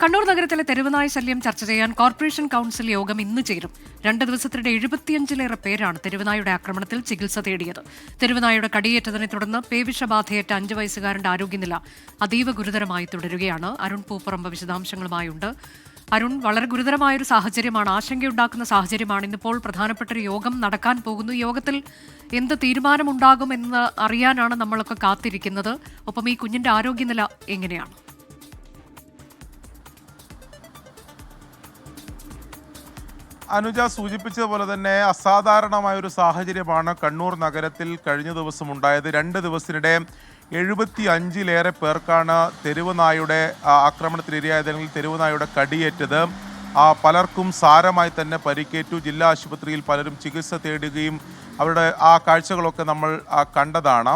കണ്ണൂർ നഗരത്തിലെ തെരുവുനായ ശല്യം ചർച്ച ചെയ്യാൻ കോർപ്പറേഷൻ കൌൺസിൽ യോഗം ഇന്ന് ചേരും. 2 ദിവസത്തിനിടെ 75-ലേറെ പേരാണ് തെരുവുനായുടെ ആക്രമണത്തിൽ ചികിത്സ തേടിയത്. തെരുവുനായുടെ കടിയേറ്റതിനെ തുടർന്ന് പേവിഷബാധയേറ്റ 5 വയസ്സുകാരന്റെ ആരോഗ്യനില അതീവ ഗുരുതരമായി തുടരുകയാണ്. അരുൺ പൂപ്പറമ്പ് വിശദാംശങ്ങളുമായുണ്ട്. അരുൺ, വളരെ ഗുരുതരമായൊരു സാഹചര്യമാണ്, ആശങ്കയുണ്ടാക്കുന്ന സാഹചര്യമാണ്. ഇന്നിപ്പോൾ പ്രധാനപ്പെട്ട ഒരു യോഗം നടക്കാൻ പോകുന്നു. യോഗത്തിൽ എന്ത് തീരുമാനമുണ്ടാകുമെന്ന് അറിയാനാണ് നമ്മളൊക്കെ കാത്തിരിക്കുന്നത്. ഒപ്പം ഈ കുഞ്ഞിന്റെ ആരോഗ്യനില എങ്ങനെയാണ്? അനുജ സൂചിപ്പിച്ചതുപോലെ തന്നെ അസാധാരണമായ ഒരു സാഹചര്യമാണ് കണ്ണൂർ നഗരത്തിൽ കഴിഞ്ഞ ദിവസം ഉണ്ടായത്. 2 ദിവസത്തിനിടെ 75-ലേറെ പേർക്കാണ് തെരുവുനായുടെ ആക്രമണത്തിനിരയായത്, അല്ലെങ്കിൽ തെരുവുനായുടെ കടിയേറ്റത്. പലർക്കും സാരമായി തന്നെ പരിക്കേറ്റു. ജില്ലാ ആശുപത്രിയിൽ പലരും ചികിത്സ തേടുകയും അവരുടെ ആ കാഴ്ചകളൊക്കെ നമ്മൾ കണ്ടതാണ്.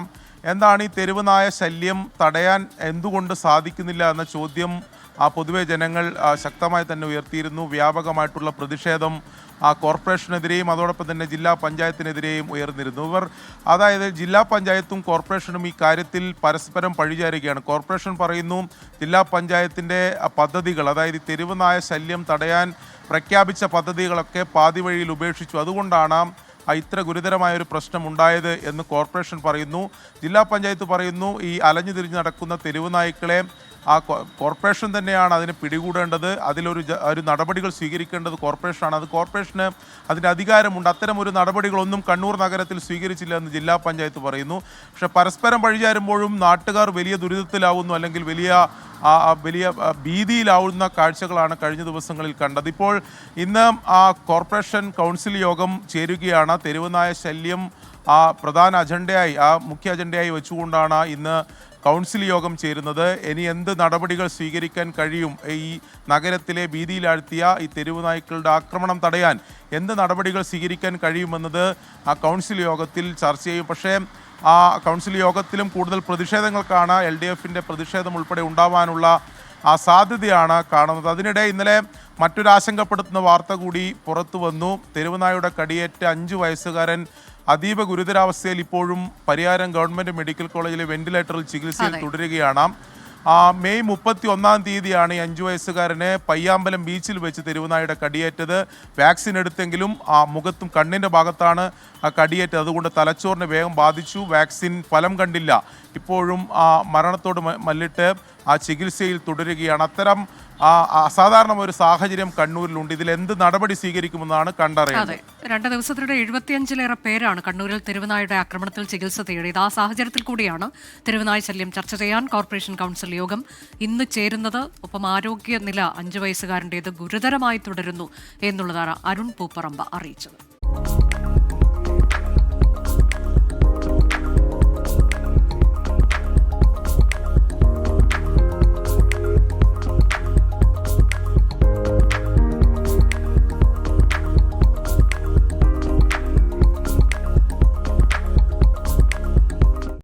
എന്താണ് ഈ തെരുവുനായ ശല്യം തടയാൻ എന്തുകൊണ്ട് സാധിക്കുന്നില്ല എന്ന ചോദ്യം പൊതുവെ ജനങ്ങൾ ശക്തമായി തന്നെ ഉയർത്തിയിരുന്നു. വ്യാപകമായിട്ടുള്ള പ്രതിഷേധം കോർപ്പറേഷനെതിരെയും അതോടൊപ്പം തന്നെ ജില്ലാ പഞ്ചായത്തിനെതിരെയും ഉയർന്നിരുന്നു. അതായത് ജില്ലാ പഞ്ചായത്തും കോർപ്പറേഷനും ഈ കാര്യത്തിൽ പരസ്പരം പഴിചാരുകയാണ്. കോർപ്പറേഷൻ പറയുന്നു ജില്ലാ പഞ്ചായത്തിൻ്റെ പദ്ധതികൾ, അതായത് തെരുവുനായ ശല്യം തടയാൻ പ്രഖ്യാപിച്ച പദ്ധതികളൊക്കെ പാതി വഴിയിൽ ഉപേക്ഷിച്ചു, അതുകൊണ്ടാണ് ഇത്ര ഗുരുതരമായൊരു പ്രശ്നം ഉണ്ടായത് എന്ന് കോർപ്പറേഷൻ പറയുന്നു. ജില്ലാ പഞ്ചായത്ത് പറയുന്നു ഈ അലഞ്ഞു തിരിഞ്ഞ് നടക്കുന്ന തെരുവുനായ്ക്കളെ കോർപ്പറേഷൻ തന്നെയാണ് അതിന് പിടികൂടേണ്ടത്, ഒരു നടപടികൾ സ്വീകരിക്കേണ്ടത് കോർപ്പറേഷനാണ്, അത് കോർപ്പറേഷന് അതിൻ്റെ അധികാരമുണ്ട്. അത്തരം ഒരു നടപടികളൊന്നും കണ്ണൂർ നഗരത്തിൽ സ്വീകരിച്ചില്ല എന്ന് ജില്ലാ പഞ്ചായത്ത് പറയുന്നു. പക്ഷെ പരസ്പരം പഴിചാരുമ്പോഴും നാട്ടുകാർ വലിയ ദുരിതത്തിലാവുന്നു, അല്ലെങ്കിൽ വലിയ ഭീതിയിലാവുന്ന കാഴ്ചകളാണ് കഴിഞ്ഞ ദിവസങ്ങളിൽ കണ്ടത്. ഇപ്പോൾ ഇന്ന് കോർപ്പറേഷൻ കൗൺസിൽ യോഗം ചേരുകയാണ്. തെരുവുനായ ശല്യം പ്രധാന അജണ്ടയായി, മുഖ്യ അജണ്ടയായി വെച്ചുകൊണ്ടാണ് ഇന്ന് കൗൺസിൽ യോഗം ചേരുന്നത്. ഇനി എന്ത് നടപടികൾ സ്വീകരിക്കാൻ കഴിയും, ഈ നഗരത്തിലെ ഭീതിയിലാഴ്ത്തിയ ഈ തെരുവുനായ്ക്കളുടെ ആക്രമണം തടയാൻ എന്ത് നടപടികൾ സ്വീകരിക്കാൻ കഴിയുമെന്നത് കൗൺസിൽ യോഗത്തിൽ ചർച്ച ചെയ്യും. പക്ഷേ കൗൺസിൽ യോഗത്തിലും കൂടുതൽ പ്രതിഷേധങ്ങൾക്കാണ് LDFൻ്റെ പ്രതിഷേധം ഉൾപ്പെടെ ഉണ്ടാവാനുള്ള സാധ്യതയാണ് കാണുന്നത്. അതിനിടെ ഇന്നലെ മറ്റൊരു ആശങ്കപ്പെടുത്തുന്ന വാർത്ത കൂടി പുറത്തു വന്നു. തെരുവുനായുടെ കടിയേറ്റ 5 വയസ്സുകാരൻ അതീവ ഗുരുതരാവസ്ഥയിൽ ഇപ്പോഴും പരിയാരം ഗവൺമെൻറ് മെഡിക്കൽ കോളേജിലെ വെന്റിലേറ്ററിൽ ചികിത്സയിൽ തുടരുകയാണ്. മെയ് 31-ാം തീയതിയാണ് ഈ 5 വയസ്സുകാരനെ പയ്യാമ്പലം ബീച്ചിൽ വെച്ച് തെരുവുനായുടെ കടിയേറ്റത്. വാക്സിൻ എടുത്തെങ്കിലും മുഖത്തും കണ്ണിൻ്റെ ഭാഗത്താണ് കടിയേറ്റത്, അതുകൊണ്ട് തലച്ചോറിനെ വേഗം ബാധിച്ചു. വാക്സിൻ ഫലം കണ്ടില്ല, ഇപ്പോഴും മരണത്തോട് മല്ലിട്ട് ചികിത്സയിൽ തുടരുകയാണ്. അത്തരം അസാധാരണ ഒരു സാഹചര്യം കണ്ണൂരിലുണ്ട്. ഇതിൽ എന്ത് നടപടി സ്വീകരിക്കുമെന്നാണ് കണ്ടറിയുന്നത്. 2 ദിവസത്തിനിടെ 75-ലേറെ പേരാണ് കണ്ണൂരിൽ തെരുവുനായുടെ ആക്രമണത്തിൽ ചികിത്സ തേടിയത്. ആ സാഹചര്യത്തിൽ കൂടിയാണ് തെരുവുനായ ശല്യം ചർച്ച ചെയ്യാൻ കോർപ്പറേഷൻ കൗൺസിൽ യോഗം ഇന്ന് ചേരുന്നത്. ഒപ്പം ആരോഗ്യനില 5 വയസ്സുകാരൻ്റേത് ഗുരുതരമായി തുടരുന്നു എന്നുള്ളതാണ് അരുൺ പൂപ്പറമ്പ് അറിയിച്ചത്.